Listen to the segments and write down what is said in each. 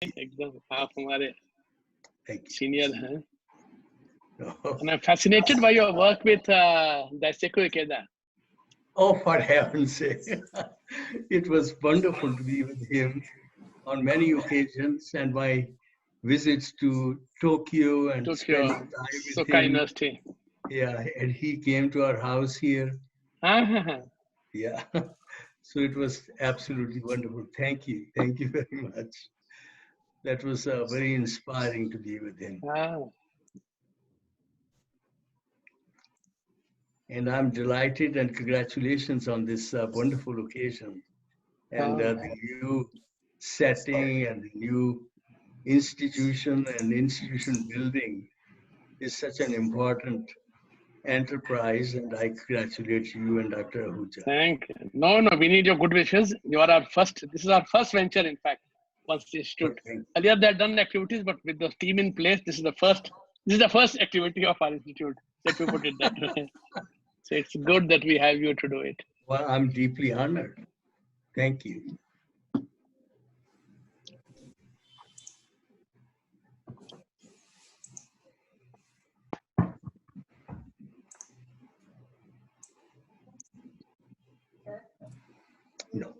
एकदम आप हमारे Thank you. सीनियर हैं. Oh, And I'm fascinated by your work with Daiseko Ikeda. oh, for heaven's sake. It was wonderful to be with him on many occasions, and my visits to Tokyo and spending Tokyo, time with Soka him. University. Yeah, and he came to our house here. Ah, Yeah. So it was absolutely wonderful. Thank you. Thank you very much. That was very inspiring to be with him. And I'm delighted, and congratulations on this wonderful occasion. And the new setting and the new institution and institution building is such an important enterprise, and I congratulate you and Dr. Ahuja. Thank you. No, we need your good wishes. You are our first, this is our first venture, in fact, once the institute. Earlier they had done activities, but with the team in place, this is the first activity of our institute. Let me put it that way. So it's good that we have you to do it. Well, I'm deeply honored. Thank you. No.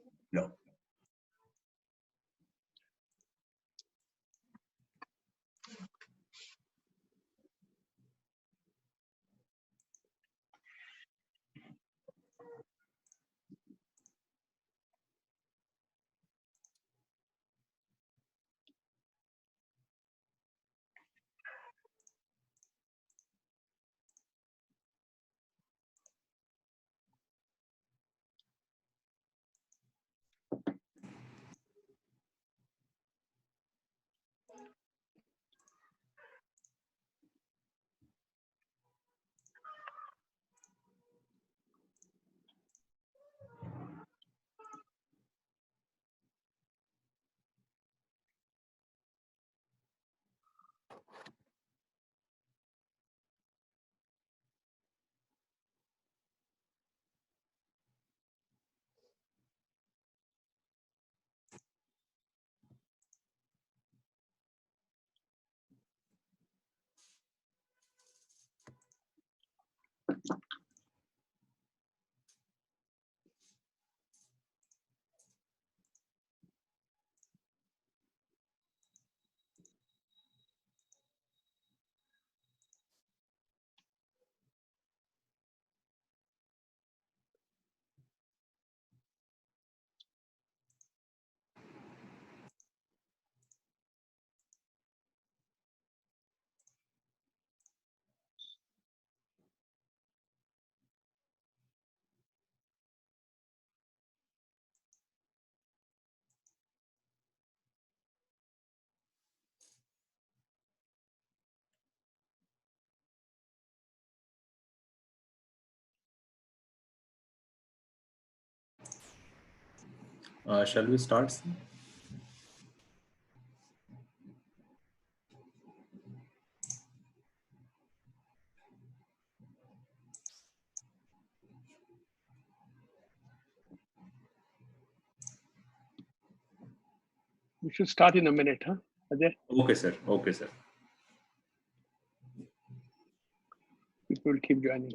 Shall we start? We should start in a minute, huh, Ajay? Okay, sir. Okay, sir. People will keep joining.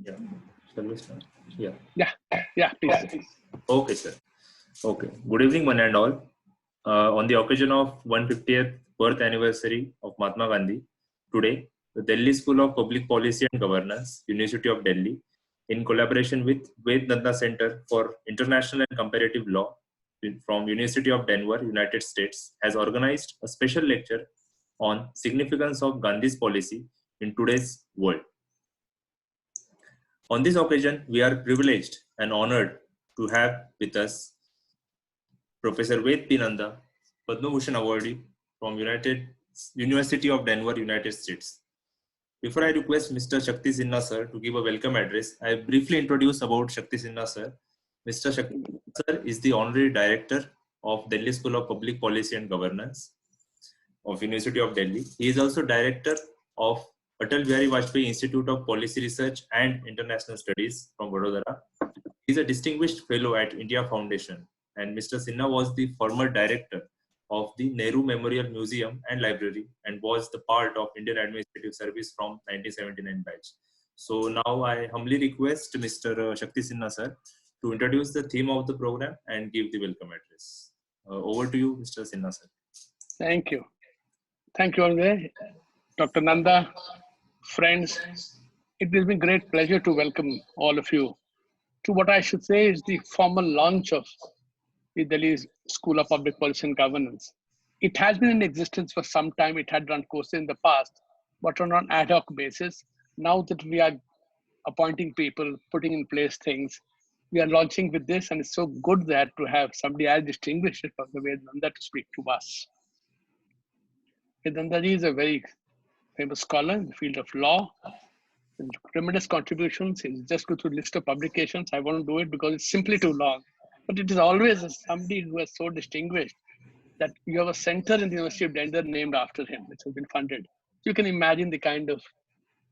Yeah. Shall we start? Yeah. Yeah. Yeah, please. Okay, sir. Okay. Good evening, one and all. On the occasion of 150th birth anniversary of Mahatma Gandhi, today, the Delhi School of Public Policy and Governance, University of Delhi, in collaboration with Nanda Center for International and Comparative Law from University of Denver, United States, has organized a special lecture on significance of Gandhi's policy in today's world. On this occasion, we are privileged and honored to have with us Professor Nanda, Padma Bhushan awardee from University of Denver, United States. Before I request Mr. Shakti Sinha sir to give a welcome address, I briefly introduce about Shakti Sinha sir. Mr. Shakti sir is the honorary director of Delhi School of Public Policy and Governance of University of Delhi. He is also director of Atal Bihari Vajpayee Institute of Policy Research and International Studies from Vadodara. He is a distinguished fellow at India Foundation, and Mr. Sinha was the former director of the Nehru Memorial Museum and Library and was the part of Indian Administrative Service from 1979 batch. So now I humbly request Mr. Shakti Sinha sir to introduce the theme of the program and give the welcome address. Over to you, Mr. Sinha sir. Thank you. Thank you, Andre. Dr. Nanda, friends, it gives me great pleasure to welcome all of you to what I should say is the formal launch of the Delhi School of Public Policy and Governance. It has been in existence for some time. It had run courses in the past, but on an ad hoc basis. Now that we are appointing people, putting in place things, we are launching with this, and it's so good that to have somebody as distinguished as the way Nanda to speak to us. Nanda is a very famous scholar in the field of law, and tremendous contributions. He's just go through a list of publications. I won't do it because it's simply too long. But it is always somebody who is so distinguished that you have a center in the University of Denver named after him, which has been funded. So you can imagine the kind of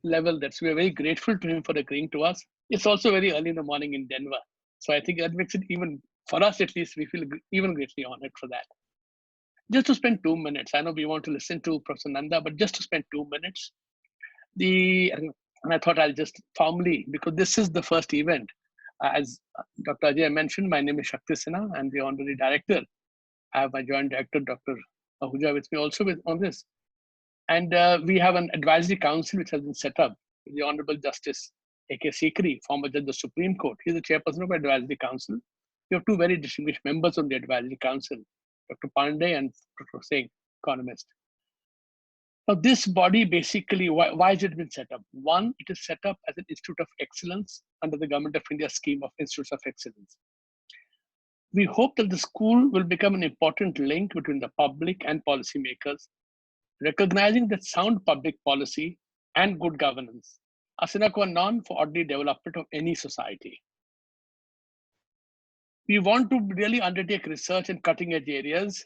level that's. We are very grateful to him for agreeing to us. It's also very early in the morning in Denver. So I think that makes it even, for us at least, we feel even greatly honored for that. Just to spend 2 minutes, I know we want to listen to Professor Nanda, but just to spend 2 minutes, and I thought I'll just formally, because this is the first event, as Dr. Ajay mentioned, my name is Shakti Sinha. I'm the honorary director. I have my joint director, Dr. Ahuja, with me also on this. And we have an advisory council which has been set up with the Honorable Justice A.K. Sikri, former judge of the Supreme Court. He's the chairperson of the advisory council. We have two very distinguished members on the advisory council, Dr. Pandey and Dr. Singh, economist. Now, this body basically, why has it been set up? One, it is set up as an Institute of Excellence under the Government of India scheme of Institutes of Excellence. We hope that the school will become an important link between the public and policymakers, recognizing that sound public policy and good governance are sine qua non for orderly development of any society. We want to really undertake research in cutting-edge areas,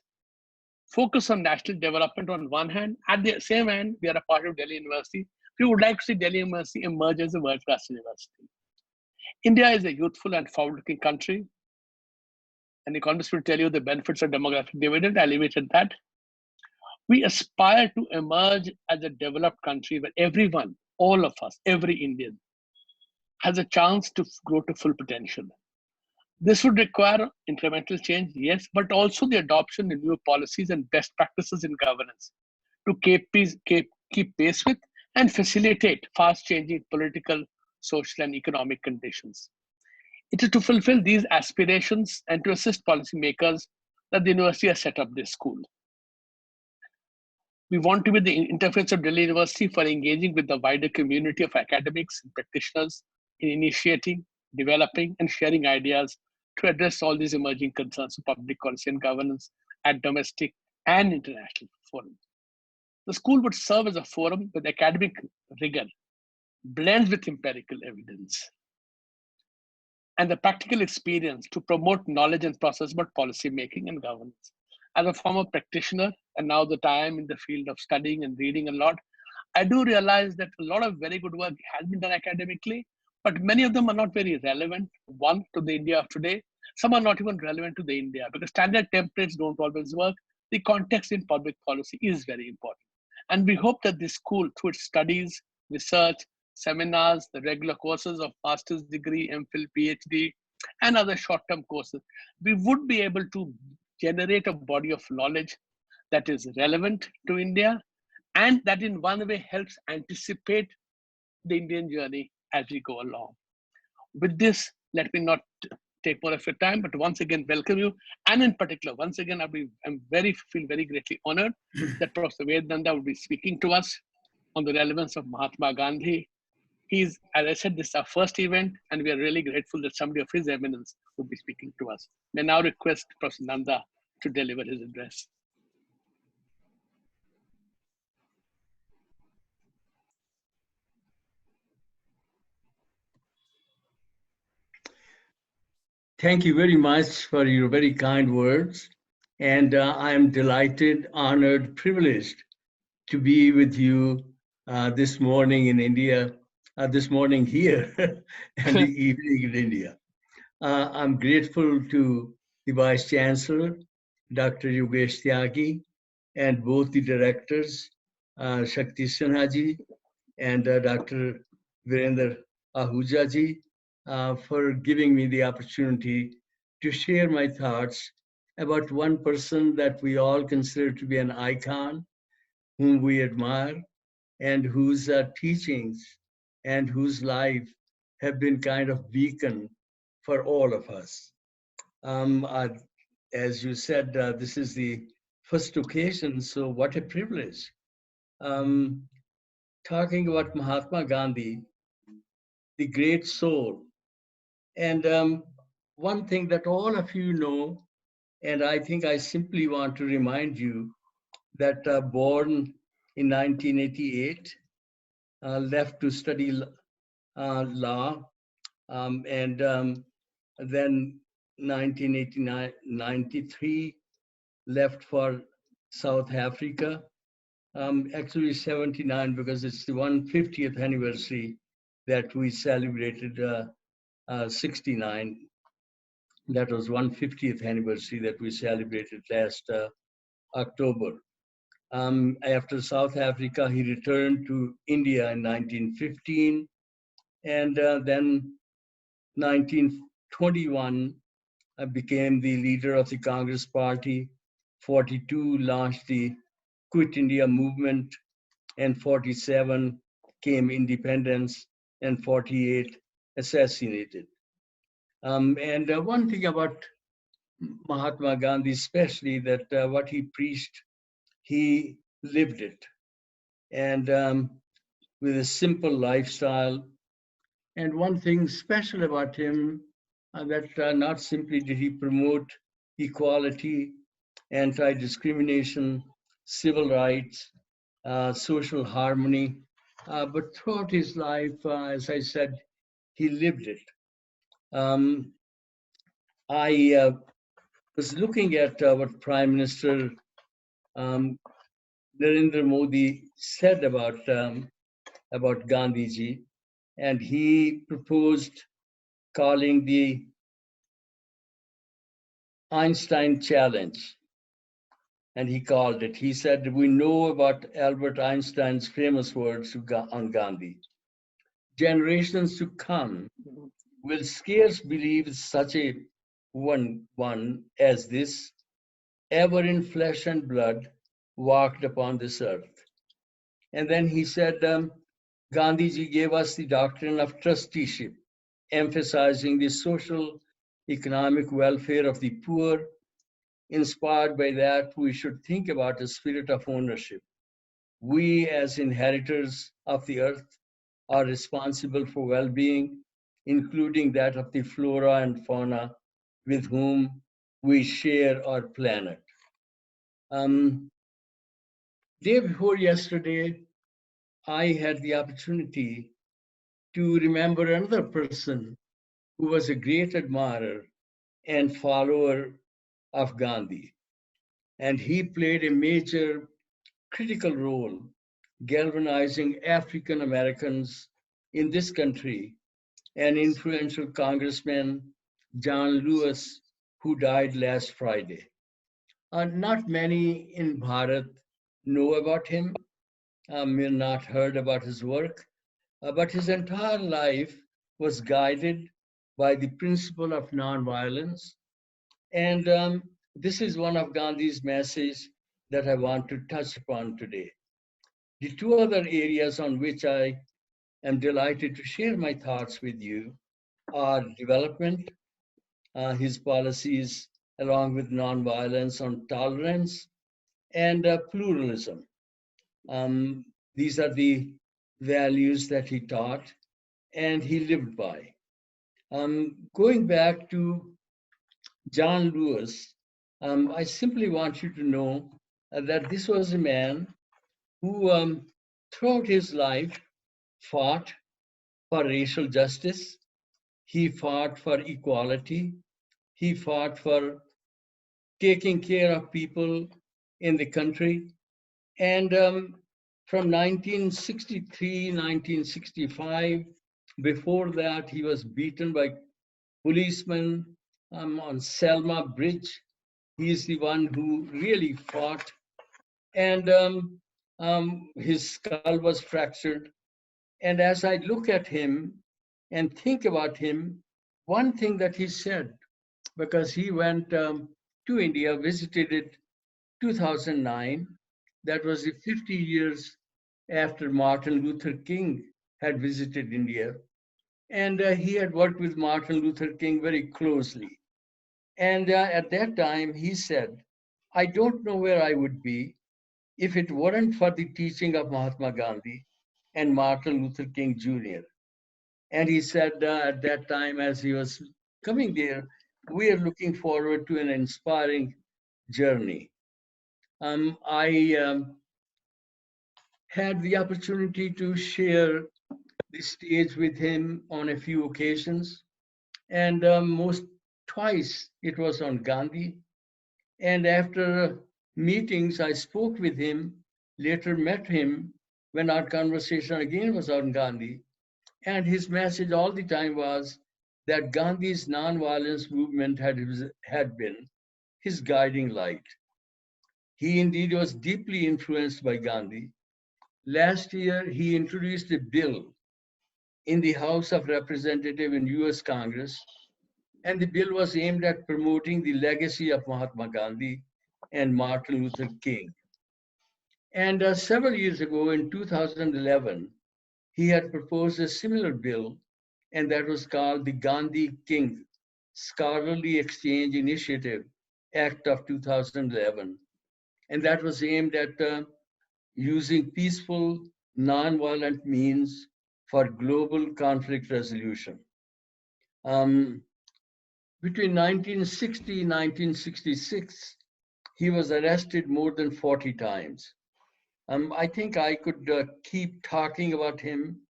focus on national development on one hand. At the same hand, we are a part of Delhi University. We would like to see Delhi University emerge as a world-class university. India is a youthful and forward-looking country. And economists will tell you the benefits of demographic dividend. I'll leave it at that. We aspire to emerge as a developed country where everyone, all of us, every Indian, has a chance to grow to full potential. This would require incremental change, yes, but also the adoption of new policies and best practices in governance to keep pace with and facilitate fast-changing political, social, and economic conditions. It is to fulfill these aspirations and to assist policymakers that the university has set up this school. We want to be the interface of Delhi University for engaging with the wider community of academics and practitioners in initiating, developing, and sharing ideas to address all these emerging concerns of public policy and governance at domestic and international forums. The school would serve as a forum with academic rigor, blends with empirical evidence, and the practical experience to promote knowledge and process about policy making and governance. As a former practitioner, and now that I am in the field of studying and reading a lot, I do realize that a lot of very good work has been done academically, but many of them are not very relevant, one, to the India of today. Some are not even relevant to the India because standard templates don't always work. The context in public policy is very important. And we hope that this school, through its studies, research, seminars, the regular courses of master's degree, MPhil, PhD, and other short-term courses, we would be able to generate a body of knowledge that is relevant to India and that in one way helps anticipate the Indian journey as we go along. With this, let me not take more of your time, but once again, welcome you. And in particular, once again, feel very greatly honored that Professor Nanda will be speaking to us on the relevance of Mahatma Gandhi. He's, as I said, this is our first event, and we are really grateful that somebody of his eminence will be speaking to us. May now request Professor Nanda to deliver his address. Thank you very much for your very kind words. And I am delighted, honored, privileged to be with you this morning in India, this morning here, and the evening in India. I'm grateful to the Vice Chancellor, Dr. Yogesh Tyagi, and both the directors, Shakti Sinha ji and Dr. Virender Ahuja ji, for giving me the opportunity to share my thoughts about one person that we all consider to be an icon, whom we admire, and whose teachings and whose life have been kind of beacon for all of us. As you said, this is the first occasion, so what a privilege. Talking about Mahatma Gandhi, the great soul. And one thing that all of you know, and I think I simply want to remind you that born in 1988, left to study law, and then 1989, 93, left for South Africa. Actually 79, because it's the 150th anniversary that we celebrated 69. That was 150th anniversary that we celebrated last October. After South Africa, he returned to India in 1915, and then 1921 became the leader of the Congress Party. 42 launched the Quit India movement, and 47 came independence, and 48 assassinated. And one thing about Mahatma Gandhi, especially, that what he preached, he lived it. And with a simple lifestyle. And one thing special about him, that not simply did he promote equality, anti-discrimination, civil rights, social harmony, but throughout his life, as I said, he lived it. I was looking at what Prime Minister Narendra Modi said about Gandhiji, and he proposed calling the Einstein Challenge. And he called it. He said, "We know about Albert Einstein's famous words on Gandhi. Generations to come will scarce believe such a one as this, ever in flesh and blood, walked upon this earth." And then he said, Gandhiji gave us the doctrine of trusteeship, emphasizing the social, economic welfare of the poor. Inspired by that, we should think about a spirit of ownership. We, as inheritors of the earth, are responsible for well-being, including that of the flora and fauna with whom we share our planet. Day before yesterday, I had the opportunity to remember another person who was a great admirer and follower of Gandhi. And he played a major critical role galvanizing African Americans in this country, an influential congressman, John Lewis, who died last Friday. Not many in Bharat know about him, may not heard about his work, but his entire life was guided by the principle of nonviolence. And this is one of Gandhi's messages that I want to touch upon today. The two other areas on which I am delighted to share my thoughts with you are development, his policies along with nonviolence on tolerance, and pluralism. Um, these are the values that he taught and he lived by. Going back to John Lewis, I simply want you to know that this was a man who, throughout his life, fought for racial justice, he fought for equality, he fought for taking care of people in the country. And from 1963, 1965, before that, he was beaten by policemen on Selma Bridge. He is the one who really fought. And his skull was fractured. And as I look at him and think about him, one thing that he said, because he went to India, visited it 2009, that was the 50 years after Martin Luther King had visited India. And he had worked with Martin Luther King very closely. And at that time, he said, I don't know where I would be if it weren't for the teaching of Mahatma Gandhi and Martin Luther King Jr. And he said at that time, as he was coming there, we are looking forward to an inspiring journey. I had the opportunity to share the stage with him on a few occasions, and most twice it was on Gandhi. And after meetings, I spoke with him, later met him when our conversation again was on Gandhi. And his message all the time was that Gandhi's nonviolence movement had been his guiding light. He indeed was deeply influenced by Gandhi. Last year, he introduced a bill in the House of Representatives in US Congress, and the bill was aimed at promoting the legacy of Mahatma Gandhi and Martin Luther King. And several years ago, in 2011, he had proposed a similar bill, and that was called the Gandhi King Scholarly Exchange Initiative Act of 2011. And that was aimed at using peaceful, nonviolent means for global conflict resolution. Um, Between 1960 and 1966, he was arrested more than 40 times. I think I could keep talking about him,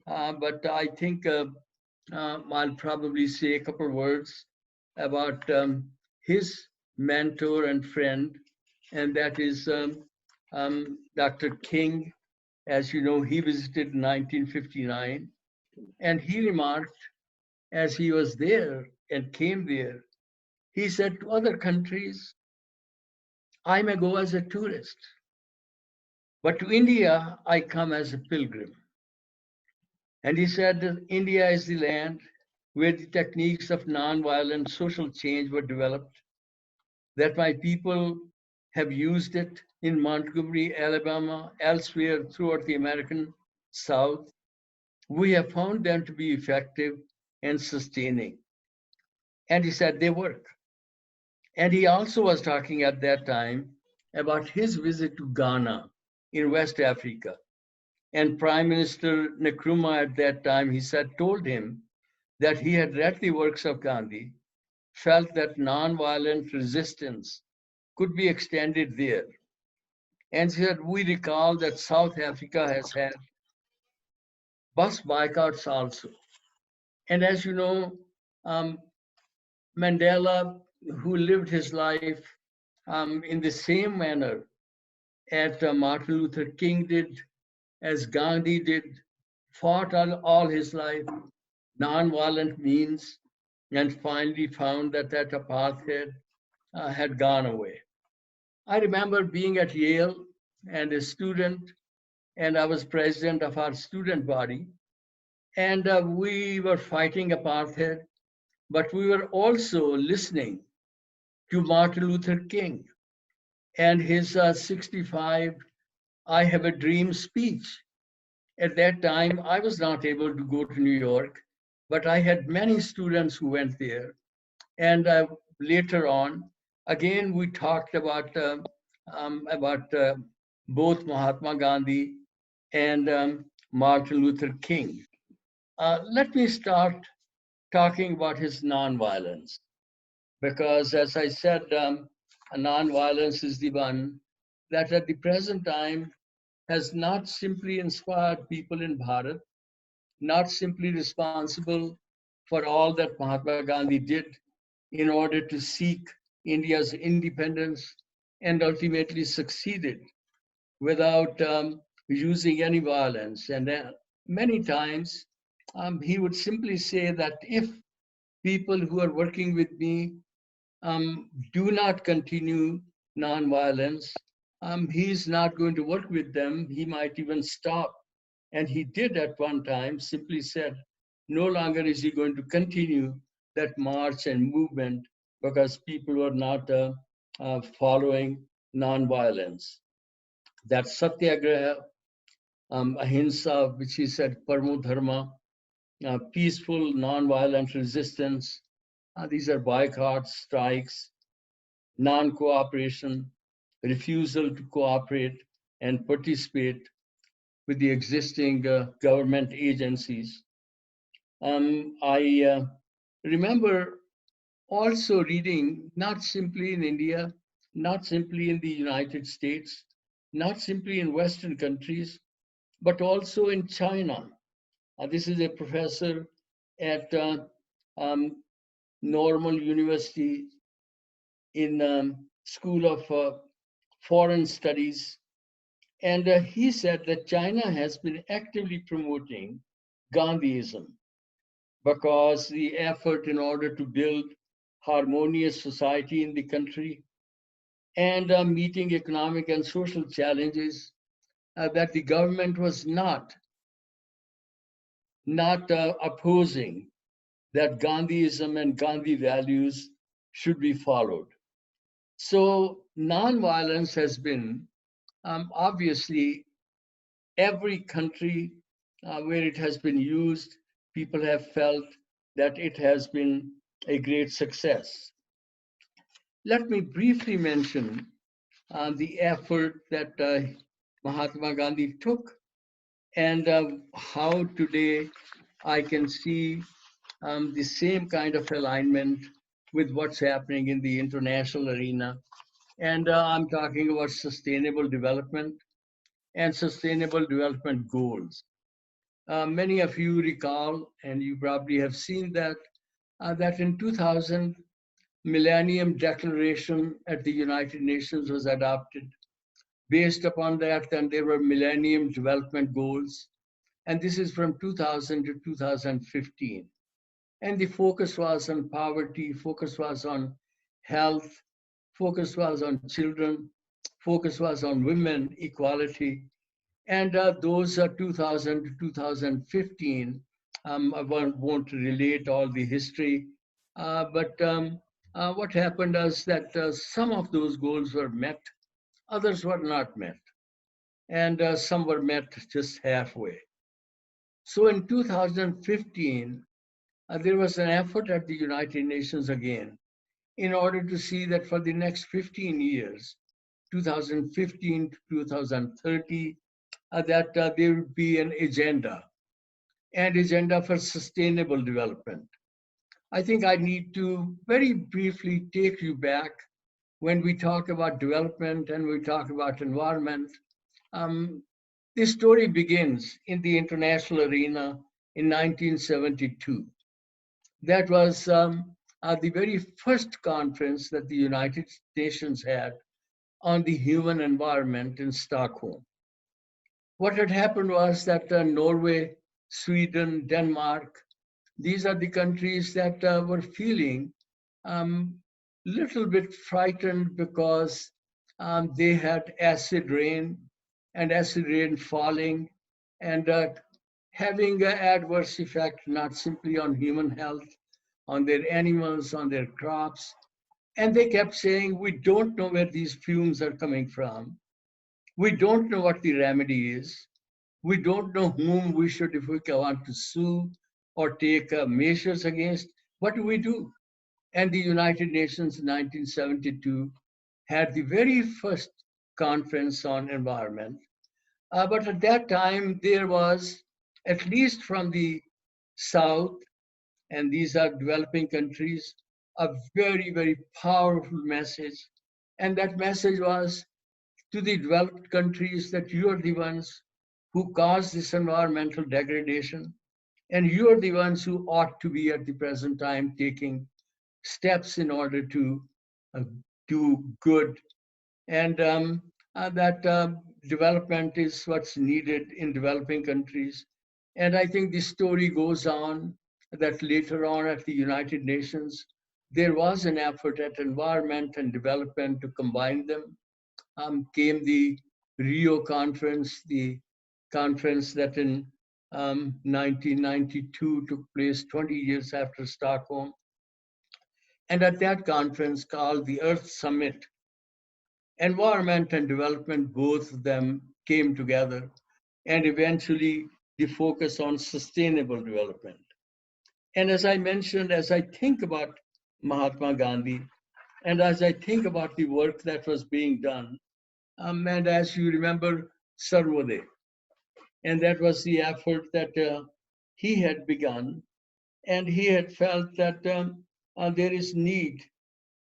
but I think I'll probably say a couple words about his mentor and friend, and that is Dr. King. As you know, he visited in 1959, and he remarked as he was there and came there, he said to other countries, I may go as a tourist, but to India, I come as a pilgrim. And he said that India is the land where the techniques of nonviolent social change were developed, that my people have used it in Montgomery, Alabama, elsewhere throughout the American South. We have found them to be effective and sustaining. And he said they work. And he also was talking at that time about his visit to Ghana in West Africa. And Prime Minister Nkrumah at that time, he said, told him that he had read the works of Gandhi, felt that nonviolent resistance could be extended there. And said, we recall that South Africa has had bus boycotts also. And as you know, um, Mandela, who lived his life in the same manner as Martin Luther King did, as Gandhi did, fought all his life, nonviolent means, and finally found that that apartheid had gone away. I remember being at Yale and a student, and I was president of our student body, and we were fighting apartheid. but we were also listening to Martin Luther King and his 65 I Have a Dream speech. At that time, I was not able to go to New York, but I had many students who went there. And later on, again, we talked about both Mahatma Gandhi and Martin Luther King. Let me start talking about his nonviolence, because, as I said, nonviolence is the one that at the present time has not simply inspired people in Bharat, not simply responsible for all that Mahatma Gandhi did in order to seek India's independence and ultimately succeeded without using any violence. And many times he would simply say that if people who are working with me do not continue nonviolence, he is not going to work with them. He might even stop. And he did at one time simply said, no longer is he going to continue that march and movement because people were not following nonviolence. That satyagraha, ahimsa, which he said, parmo dharma, peaceful nonviolent resistance. These are boycotts, strikes, non-cooperation, refusal to cooperate and participate with the existing government agencies. I remember also reading, not simply in India, not simply in the United States, not simply in Western countries, but also in China. This is a professor at um, Normal University in School of Foreign Studies. And he said that China has been actively promoting Gandhiism because the effort in order to build harmonious society in the country and meeting economic and social challenges that the government was not opposing that Gandhiism and Gandhi values should be followed. So nonviolence has been obviously every country where it has been used, people have felt that it has been a great success. Let me briefly mention the effort that Mahatma Gandhi took and how today I can see the same kind of alignment with what's happening in the international arena. And I'm talking about sustainable development and sustainable development goals. Many of you recall, and you probably have seen that in 2000, Millennium Declaration at the United Nations was adopted. Based upon that, then there were Millennium Development Goals, and this is from 2000 to 2015. And the focus was on poverty, focus was on health, focus was on children, focus was on women equality, and those are 2000 to 2015. I won't relate all the history, but what happened is that some of those goals were met, others were not met, and some were met just halfway. So in 2015, there was an effort at the United Nations again in order to see that for the next 15 years, 2015 to 2030, that there would be an agenda, and agenda for sustainable development. I think I need to very briefly take you back when we talk about development and we talk about environment. Um, this story begins in the international arena in 1972. That was the very first conference that the United Nations had on the human environment in Stockholm. What had happened was that Norway, Sweden, Denmark, these are the countries that were feeling little bit frightened because they had acid rain and acid rain falling and having an adverse effect not simply on human health on their animals, on their crops. And they kept saying, we don't know where these fumes are coming from. We don't know what the remedy is. We don't know whom we should, if we want to sue or take measures against. What do we do? And the United Nations in 1972 had the very first conference on environment. But at that time, there was, at least from the South, and these are developing countries, a very, very powerful message. And that message was to the developed countries that you are the ones who caused this environmental degradation, and you are the ones who ought to be at the present time taking steps in order to uh, do good. And that development is what's needed in developing countries. And I think the story goes on that later on at the United Nations, there was an effort at environment and development to combine them. Came the Rio conference, the conference that in 1992 took place 20 years after Stockholm. And at that conference called the Earth Summit, environment and development, both of them came together, and eventually the focus on sustainable development. And as I mentioned, as I think about Mahatma Gandhi, and as I think about the work that was being done, and as you remember, Sarvodaya, and that was the effort that he had begun, and he had felt that there is need.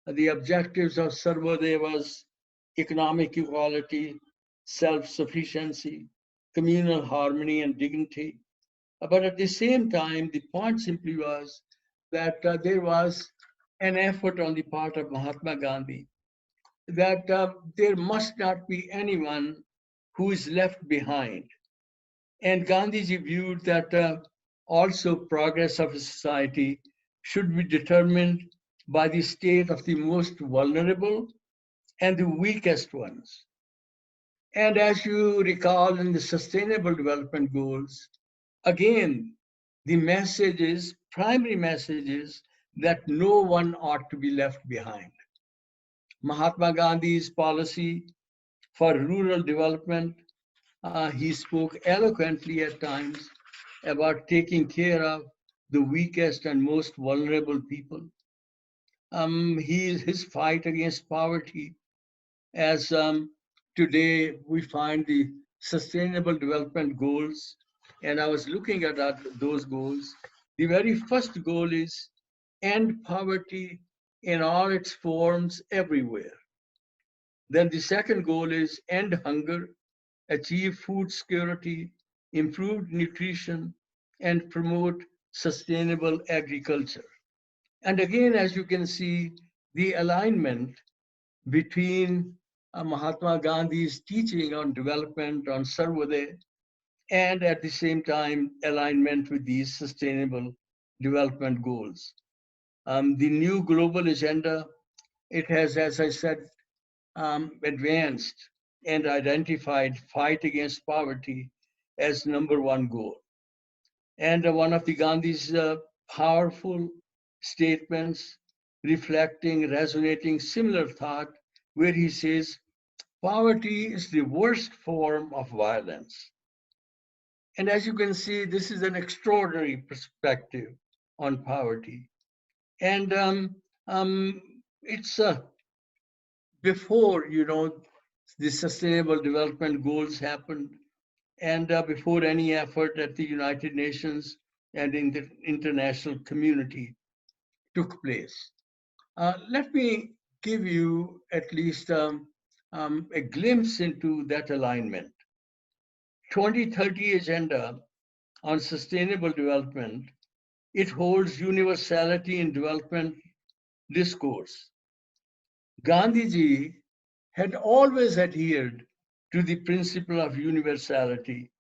The objectives of Sarvodaya was economic equality, self-sufficiency, communal harmony and dignity. But at the same time, the point simply was that there was an effort on the part of Mahatma Gandhi that there must not be anyone who is left behind. And Gandhiji viewed that also progress of a society should be determined by the state of the most vulnerable and the weakest ones. And as you recall in the Sustainable Development Goals, again, the message is, primary message is that no one ought to be left behind. Mahatma Gandhi's policy for rural development, he spoke eloquently at times about taking care of the weakest and most vulnerable people. His fight against poverty, as today we find the Sustainable Development Goals, and I was looking at those goals. The very first goal is end poverty in all its forms everywhere. Then the second goal is end hunger, achieve food security, improve nutrition, and promote sustainable agriculture. And again, as you can see, the alignment between Mahatma Gandhi's teaching on development, on Sarvodaya, and at the same time, alignment with these sustainable development goals. The new global agenda, it has, as I said, advanced and identified fight against poverty as number one goal. And one of the Gandhi's powerful statements reflecting, resonating similar thought, where he says, poverty is the worst form of violence. And as you can see, this is an extraordinary perspective on poverty. And it's before, the Sustainable Development Goals happened, and before any effort at the United Nations and in the international community took place. Let me give you at least a glimpse into that alignment. 2030 Agenda on Sustainable Development, it holds universality in development discourse. Gandhiji had always adhered to the principle of universality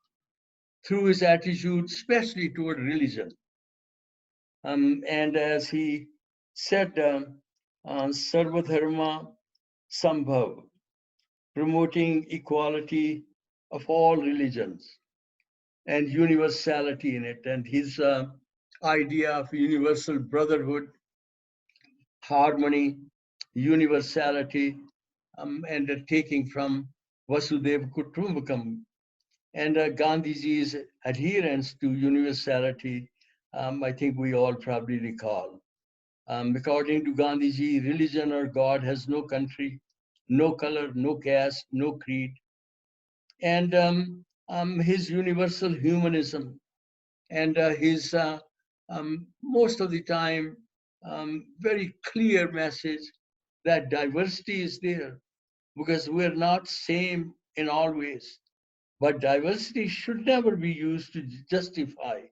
through his attitude, especially toward religion. And as he said, Sarvadharma Sambhav, promoting equality of all religions and universality in it. And his idea of universal brotherhood, harmony, universality, and taking from Vasudeva Kutumbakam. And Gandhiji's adherence to universality, I think we all probably recall. According to Gandhiji, religion or God has no country, no color, no caste, no creed. And his universal humanism and his most of the time very clear message that diversity is there because we're not same in all ways. But diversity should never be used to justify.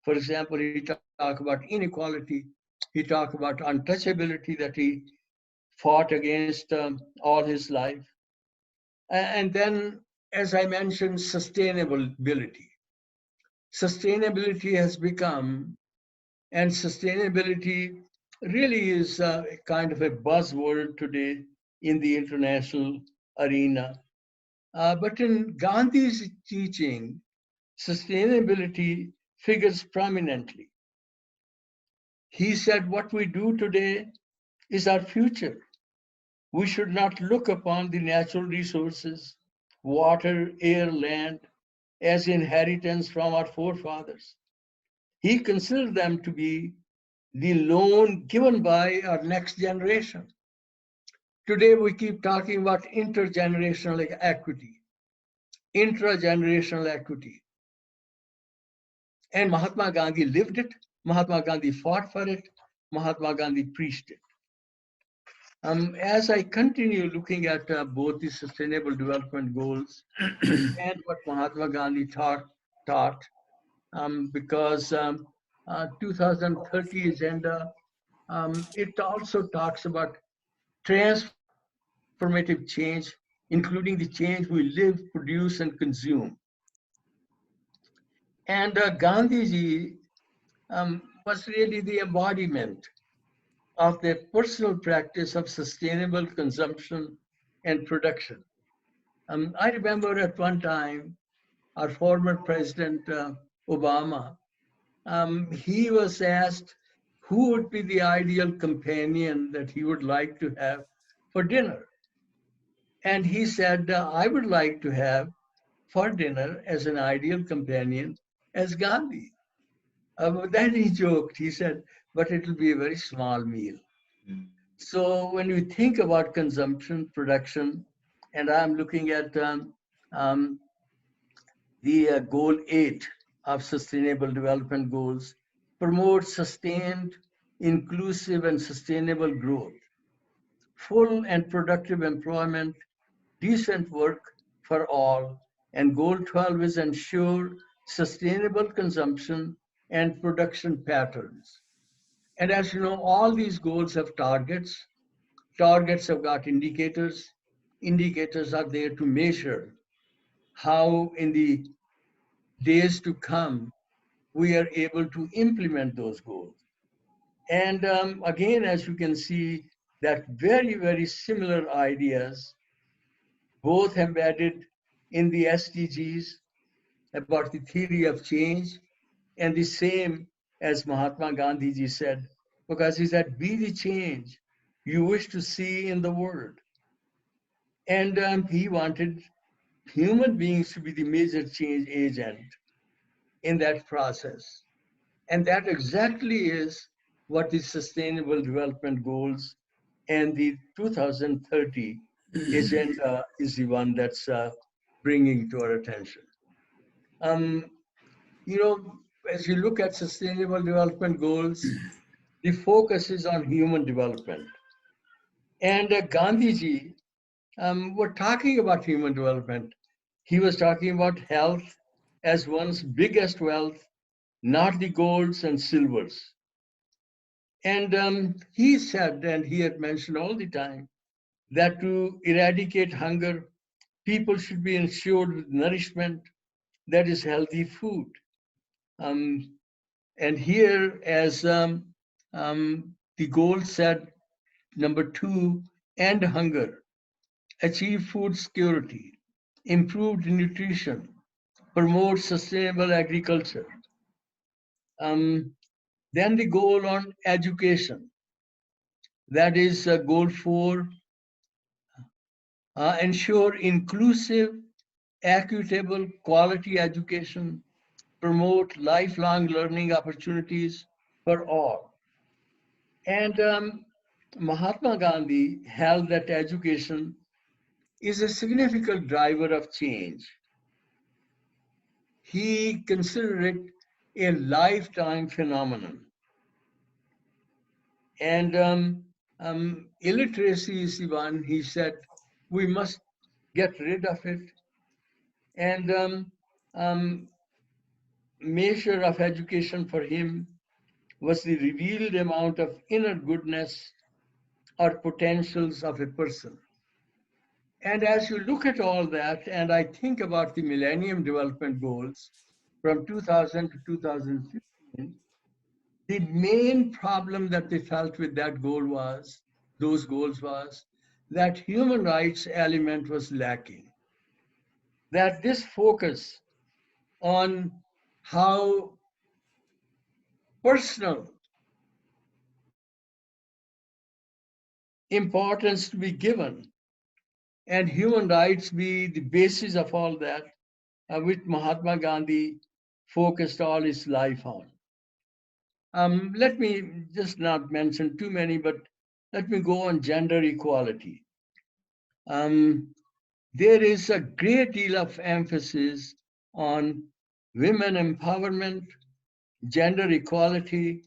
For example, he talked about inequality. He talked about untouchability that he fought against all his life. And then, as I mentioned, sustainability. Sustainability has become, and sustainability really is a kind of a buzzword today in the international arena. But in Gandhi's teaching, sustainability figures prominently. He said, what we do today is our future. We should not look upon the natural resources, water, air, land, as inheritance from our forefathers. He considered them to be the loan given by our next generation. Today, we keep talking about intergenerational equity, intragenerational equity. And Mahatma Gandhi lived it, Mahatma Gandhi fought for it, Mahatma Gandhi preached it. As I continue looking at both the Sustainable Development Goals and what Mahatma Gandhi taught because 2030 agenda, it also talks about transformative change, including the change we live, produce, and consume. And Gandhiji was really the embodiment of the personal practice of sustainable consumption and production. I remember at one time, our former President Obama, he was asked who would be the ideal companion that he would like to have for dinner. And he said, I would like to have for dinner as an ideal companion as Gandhi. But then he joked, he said, but it will be a very small meal. So when we think about consumption, production, and I'm looking at um, the goal 8 of Sustainable Development Goals, promote sustained, inclusive, and sustainable growth, full and productive employment, decent work for all, and goal 12 is ensure sustainable consumption and production patterns. And as you know, all these goals have targets. Targets have got indicators. Indicators are there to measure how in the days to come we are able to implement those goals. And again, as you can see, that very, very similar ideas, both embedded in the SDGs about the theory of change, and the same as Mahatma Gandhi ji said, because he said, be the change you wish to see in the world. And he wanted human beings to be the major change agent in that process. And that exactly is what the Sustainable Development Goals and the 2030 agenda is the one that's bringing to our attention. Um, you know, as you look at Sustainable Development Goals, the focus is on human development. And Gandhiji were talking about human development. He was talking about health as one's biggest wealth, not the golds and silvers. And he said, and he had mentioned all the time, that to eradicate hunger, people should be ensured with nourishment that is healthy food. Um, and here, as the goal said, number 2, end hunger, achieve food security, improved nutrition, promote sustainable agriculture. Um, Then the goal on education, that is goal 4, ensure inclusive, equitable, quality education, promote lifelong learning opportunities for all. And Mahatma Gandhi held that education is a significant driver of change. He considered it a lifetime phenomenon. And illiteracy is the one, he said, we must get rid of it. And measure of education for him was the revealed amount of inner goodness or potentials of a person. And as you look at all that, and I think about the Millennium Development Goals from 2000 to 2015, the main problem that they felt with those goals was that human rights element was lacking. That this focus on how personal importance to be given and human rights be the basis of all that, which Mahatma Gandhi focused all his life on. Let me just not mention too many, but let me go on gender equality. There is a great deal of emphasis on women empowerment, gender equality,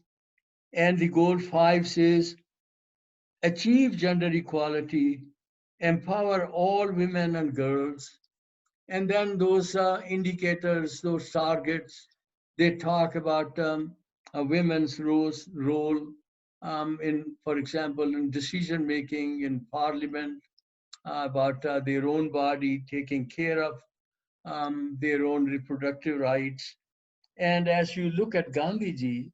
and the goal 5 says achieve gender equality, empower all women and girls. And then those indicators, those targets, they talk about a women's role in, for example, in decision making in parliament, about their own body, taking care of their own reproductive rights. And as you look at Gandhiji,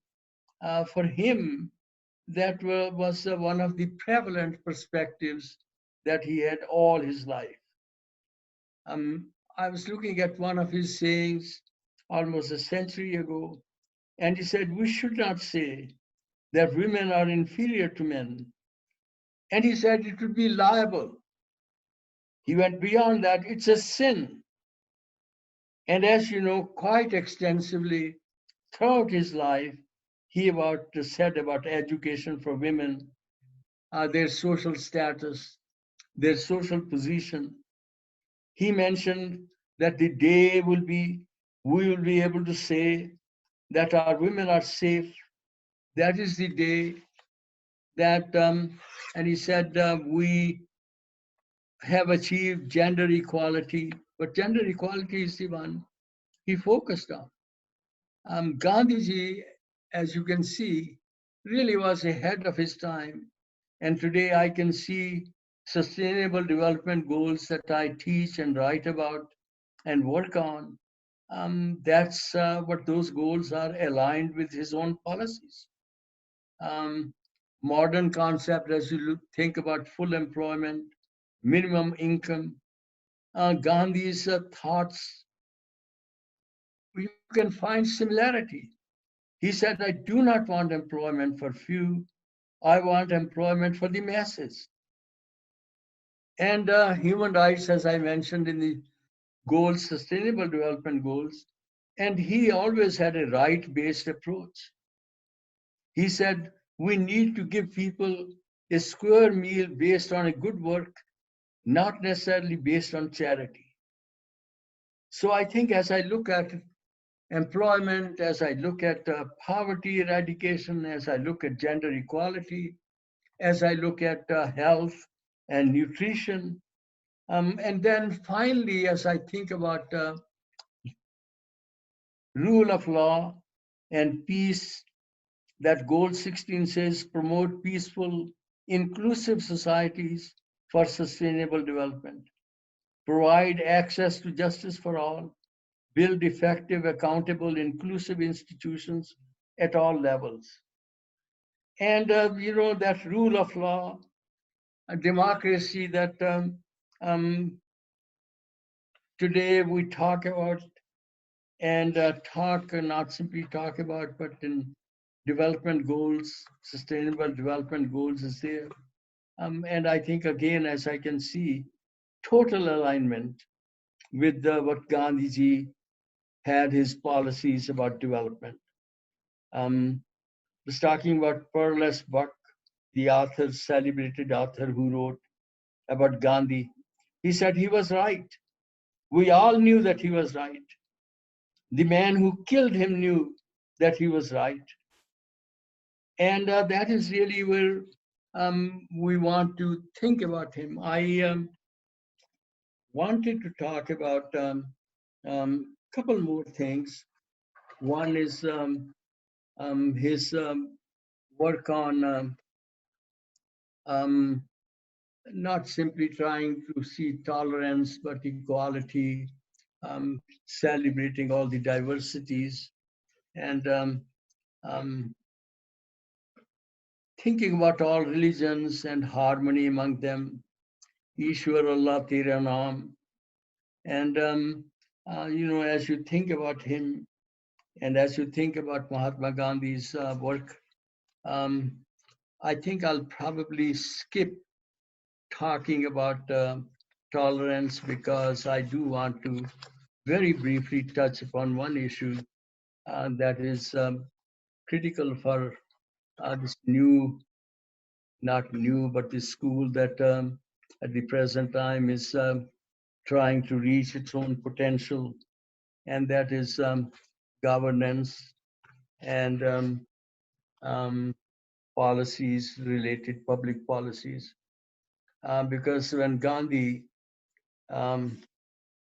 for him, that was one of the prevalent perspectives that he had all his life. I was looking at one of his sayings almost a century ago, and he said, we should not say that women are inferior to men. And he said it would be liable. He went beyond that. It's a sin. And as you know, quite extensively throughout his life, he said about education for women, their social status, their social position. He mentioned that the day we will be able to say that our women are safe. That is the day that, and he said, we have achieved gender equality, but gender equality is the one he focused on. Gandhiji, as you can see, really was ahead of his time. And today I can see sustainable development goals that I teach and write about and work on. That's what those goals are, aligned with his own policies. Modern concept, as you think about full employment, minimum income, Gandhi's thoughts, you can find similarity. He said, I do not want employment for few, I want employment for the masses. And human rights, as I mentioned in the goals, sustainable development goals, and he always had a right-based approach. He said, we need to give people a square meal based on a good work, not necessarily based on charity. So I think as I look at employment, as I look at poverty eradication, as I look at gender equality, as I look at health and nutrition, and then finally, as I think about rule of law and peace, that goal 16 says promote peaceful, inclusive societies for sustainable development, provide access to justice for all, build effective, accountable, inclusive institutions at all levels. And, that rule of law, a democracy that today we talk about, and not simply talk about, but in development goals, sustainable development goals is there. And I think, again, as I can see, total alignment with what Gandhiji had his policies about development. Um, was talking about Pearl S. Buck, the author, celebrated author who wrote about Gandhi. He said he was right. We all knew that he was right. The man who killed him knew that he was right. And that is really where we want to think about him. I wanted to talk about couple more things. One is his work on um, not simply trying to see tolerance, but equality, celebrating all the diversities, and um, thinking about all religions and harmony among them. Ishwar Allah Tera Naam. And, as you think about him and as you think about Mahatma Gandhi's work, um, I think I'll probably skip talking about tolerance because I do want to very briefly touch upon one issue that is critical for this new, not new, but this school that at the present time is trying to reach its own potential, and that is governance and um, policies, related public policies. Because when Gandhi um,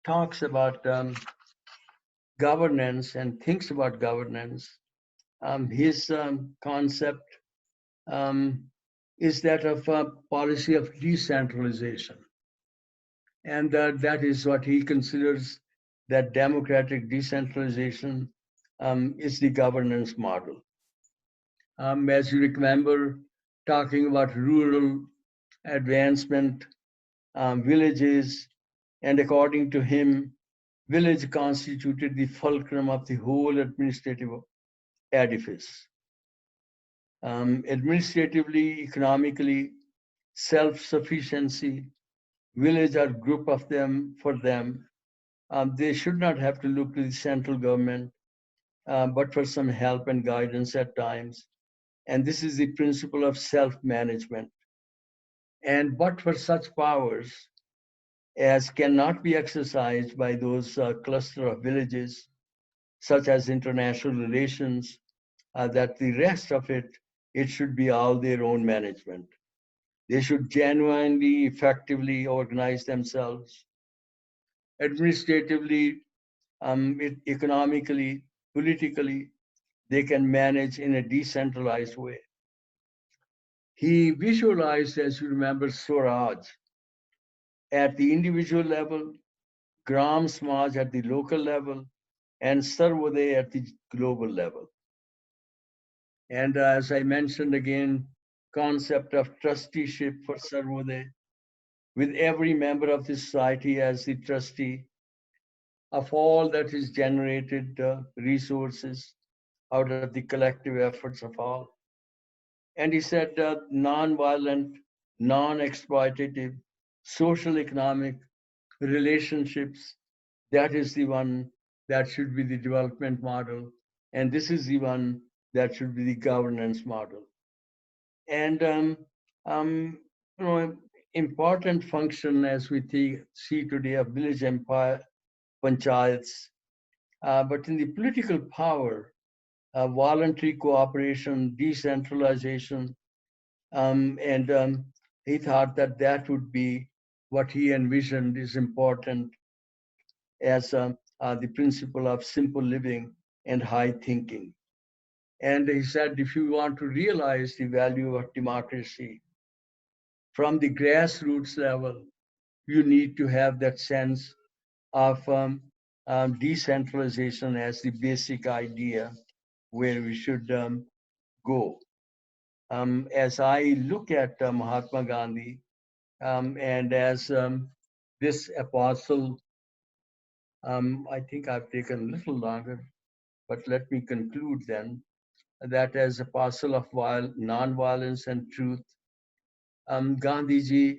talks about governance and thinks about governance, his concept um, is that of a policy of decentralization. And that is what he considers that democratic decentralization is the governance model. As you remember, talking about rural advancement, villages, and according to him, village constituted the fulcrum of the whole administrative edifice. Administratively, economically, self-sufficiency, village are group of them for them. They should not have to look to the central government, but for some help and guidance at times. And this is the principle of self-management. And but for such powers as cannot be exercised by those cluster of villages, such as international relations, that the rest of it, it should be all their own management. They should genuinely, effectively organize themselves, administratively, economically, politically, they can manage in a decentralized way. He visualized, as you remember, Swaraj at the individual level, Gram Samaj at the local level, and Sarvodaya at the global level. And as I mentioned again, concept of trusteeship for Sarvodaya, with every member of the society as the trustee of all that is generated resources out of the collective efforts of all. And he said non-violent, non-exploitative, social economic relationships, that is the one that should be the development model. And this is the one that should be the governance model. And you know, important function as we see today of village empire panchayats, but in the political power, voluntary cooperation, decentralization, and he thought that that would be what he envisioned is important as the principle of simple living and high thinking. And he said, if you want to realize the value of democracy from the grassroots level, you need to have that sense of decentralization as the basic idea where we should go. As I look at Mahatma Gandhi and as this apostle, I think I've taken a little longer, but let me conclude then. that as a parcel of non-violence and truth, Gandhiji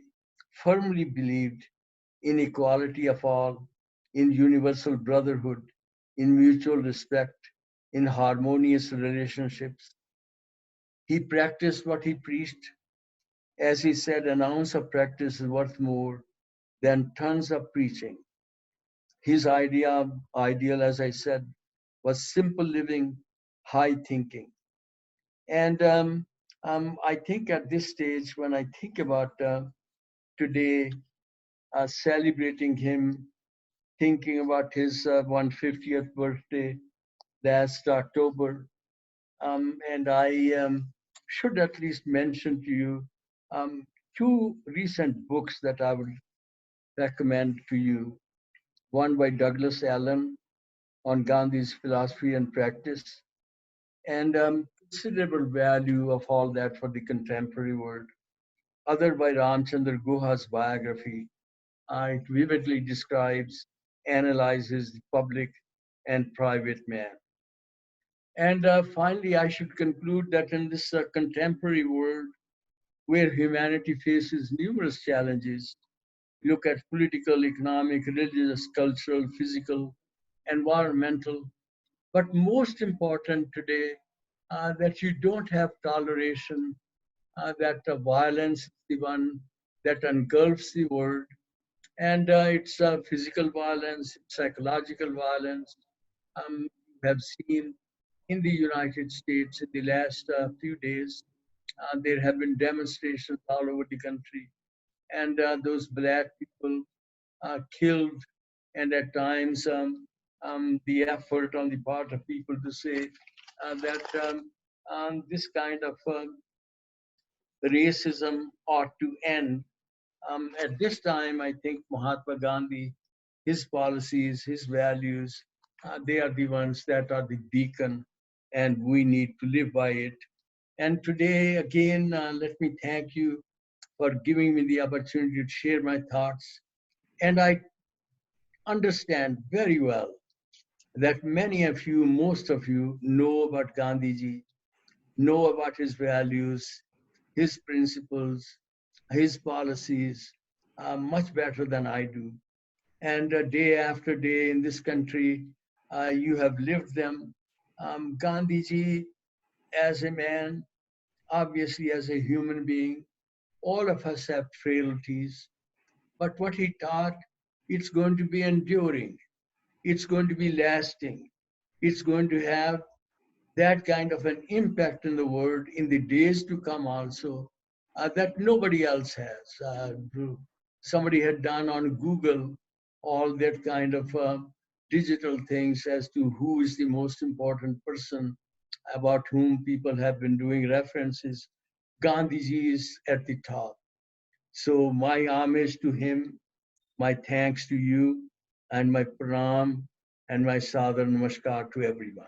firmly believed in equality of all, in universal brotherhood, in mutual respect, in harmonious relationships. He practiced what he preached. As he said, an ounce of practice is worth more than tons of preaching. His ideal, as I said, was simple living, high thinking. And I think at this stage, when I think about today, celebrating him, thinking about his 150th birthday last October, and I should at least mention to you um, two recent books that I would recommend to you. One by Douglas Allen on Gandhi's philosophy and practice, and considerable value of all that for the contemporary world. Other by Ramchandra Guha's biography. It vividly describes, analyzes the public and private man. And finally, I should conclude that in this contemporary world where humanity faces numerous challenges, look at political, economic, religious, cultural, physical, environmental, but most important today, that you don't have toleration, that violence is the one that engulfs the world, and it's physical violence, psychological violence. We have seen in the United States in the last few days, there have been demonstrations all over the country, and those black people killed, and at times the effort on the part of people to say that this kind of racism ought to end. At this time, I think Mahatma Gandhi, his policies, his values, they are the ones that are the beacon, and we need to live by it. And today, again, let me thank you for giving me the opportunity to share my thoughts. And I understand very well that many of you, most of you, know about Gandhiji, know about his values, his principles, his policies much better than I do. And day after day in this country, you have lived them. Gandhiji, as a man, obviously as a human being, all of us have frailties. But what he taught, it's going to be enduring. It's going to be lasting. It's going to have that kind of an impact in the world in the days to come also that nobody else has. Somebody had done on Google all that kind of digital things as to who is the most important person about whom people have been doing references. Gandhiji is at the top. So my homage to him, my thanks to you, and my pranam and my sadhana namaskar to everyone.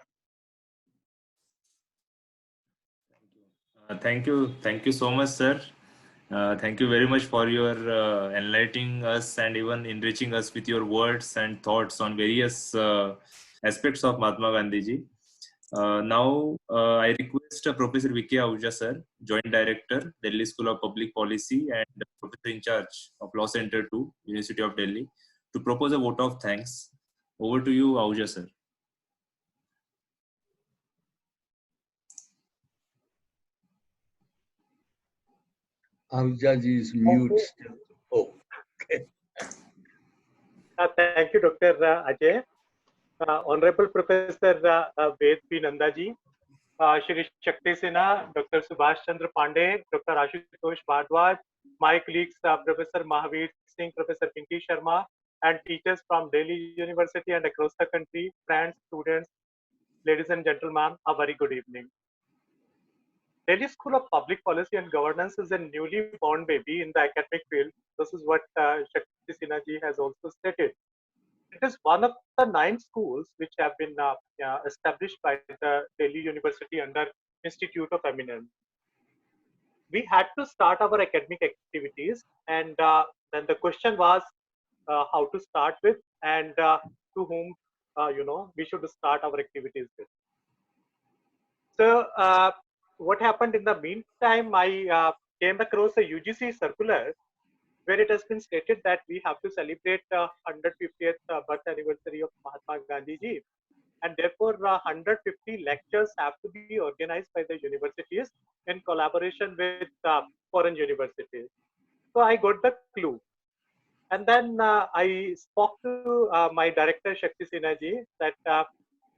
Thank you so much, sir. Thank you very much for your enlightening us and even enriching us with your words and thoughts on various aspects of Mahatma Gandhiji. Now, I request Professor V.K. Ahuja, sir, Joint Director, Delhi School of Public Policy and Professor in charge of Law Center 2, University of Delhi, to propose a vote of thanks. Over to you, Ahuja, sir. Ahujaji is mute still. Oh, okay. Thank you, Dr. Ajay. Honorable Professor Ved P. Nanda ji, Shri Shakti Sinha, Dr. Subhash Chandra Pandey, Dr. Ashutosh Bhardwaj, my colleagues, Professor Mahavir Singh, Professor Pinky Sharma, and teachers from Delhi University and across the country, friends, students, ladies and gentlemen, a very good evening. Delhi School of Public Policy and Governance is a newly born baby in the academic field. This is what Shakti Sinha ji has also stated. It is one of the 9 schools which have been established by the Delhi University under Institute of Eminence. We had to start our academic activities, and then the question was how to start with and to whom we should start our activities with. So what happened in the meantime, I came across a UGC circular where it has been stated that we have to celebrate 150th birth anniversary of Mahatma Gandhi ji, and therefore 150 lectures have to be organized by the universities in collaboration with foreign universities. So I got the clue, and then I spoke to my director Shakti Sinha ji that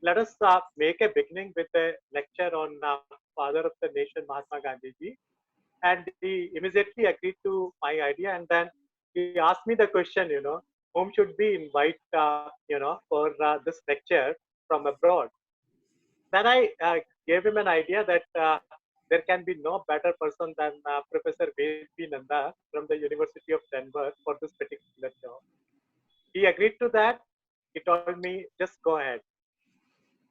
let us make a beginning with a lecture on father of the nation Mahatma Gandhi ji, and he immediately agreed to my idea, and then he asked me the question, whom should we invite, for this lecture from abroad. Then I gave him an idea that there can be no better person than Professor V. Nanda from the University of Denver for this particular job. He agreed to that. He told me, just go ahead.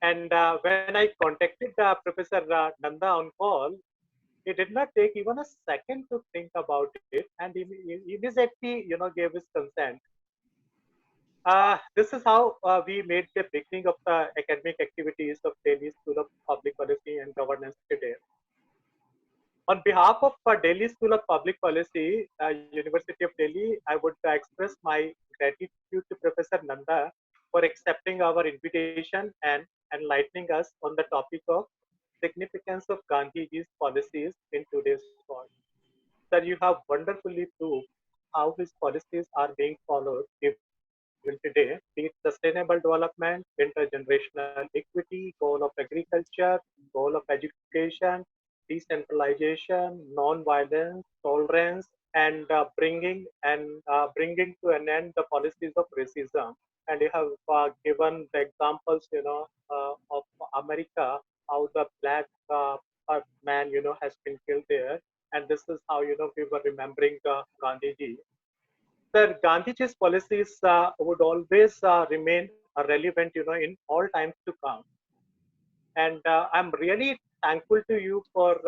And when I contacted Professor Nanda on call, he did not take even a second to think about it, and he immediately, gave his consent. This is how we made the beginning of the academic activities of Delhi School of Public Policy and Governance today. On behalf of Delhi School of Public Policy, University of Delhi, I would express my gratitude to Professor Nanda for accepting our invitation and enlightening us on the topic of significance of Gandhiji's policies in today's world. Sir, you have wonderfully proved how his policies are being followed even today, be it sustainable development, intergenerational equity, goal of agriculture, goal of education, decentralization, non-violence, tolerance, and bringing to an end the policies of racism. And you have given the examples, of America, how the black man, has been killed there, and this is how we were remembering Gandhiji. Sir, Gandhiji's policies would always remain relevant, in all times to come. And I'm really thankful to you for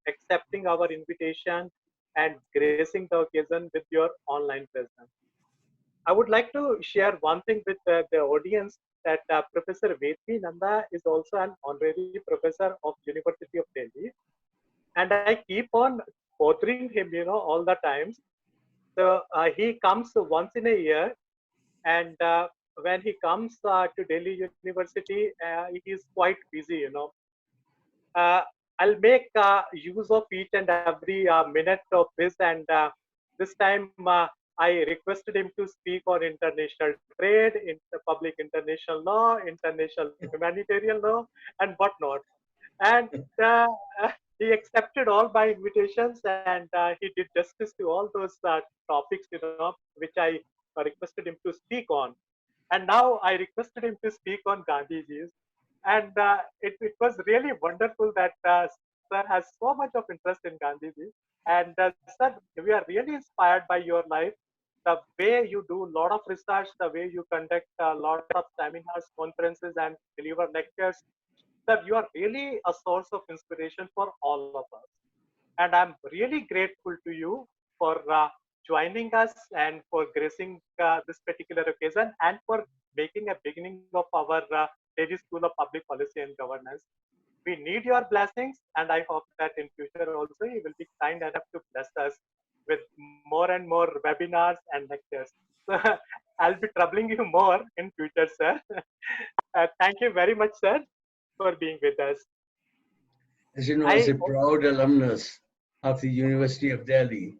accepting our invitation and gracing the occasion with your online presence. I would like to share one thing with the audience that Professor Vedvi Nanda is also an honorary professor of University of Delhi, and I keep on bothering him, all the times. So he comes once in a year, and when he comes to Delhi University, he is quite busy. Uh, I'll make use of each and every minute of this, and this time I requested him to speak on international trade, public international law, international humanitarian law, and whatnot. And uh, he accepted all my invitations, and he did justice to all those topics, which I requested him to speak on. And now I requested him to speak on Gandhiji's, and it was really wonderful that sir has so much of interest in Gandhiji. And sir, we are really inspired by your life, the way you do a lot of research, the way you conduct a lot of seminars, conferences, and deliver lectures. Sir, you are really a source of inspiration for all of us. And I'm really grateful to you for joining us and for gracing this particular occasion and for making a beginning of our Delhi School of Public Policy and Governance. We need your blessings, and I hope that in future also you will be kind enough to bless us with more and more webinars and lectures. So I'll be troubling you more in future, sir. Thank you very much, sir, for being with us. As you know, as a proud alumnus of the University of Delhi,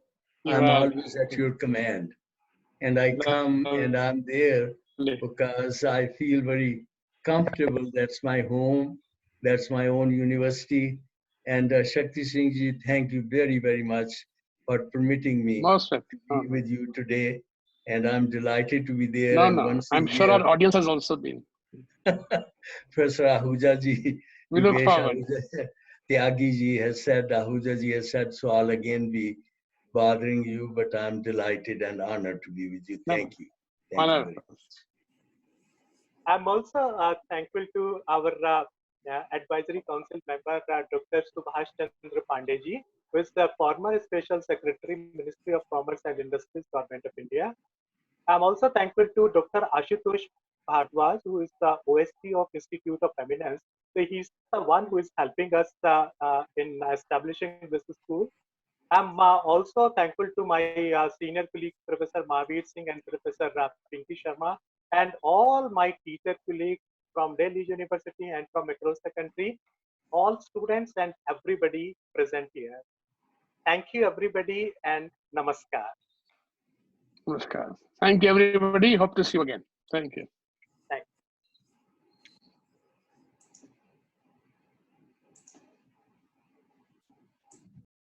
I'm always at your command. And I come and I'm there because I feel very comfortable. That's my home. That's my own university. And Shakti Singh ji, thank you very, very much for permitting me to be with you today. And I'm delighted to be there. And once I'm sure our audience has also been. Professor Ahuja ji, We look forward. Tyagi ji has said, Ahuja ji has said, so I'll again be bothering you, but I'm delighted and honored to be with you. Thank you. Thank you very much. I'm also thankful to our advisory council member, Dr. Subhash Chandra Pandey, who is the former Special Secretary, Ministry of Commerce and Industries, Government of India. I'm also thankful to Dr. Ashutosh Bhardwaj, who is the OSP of Institute of Eminence, So he's the one who is helping us in establishing this school. I'm also thankful to my senior colleagues, Professor Mahavir Singh and Professor Pinky Sharma, and all my teacher colleagues from Delhi University and from across the country, all students and everybody present here. Thank you, everybody, and namaskar. Namaskar. Thank you, everybody. Hope to see you again. Thank you.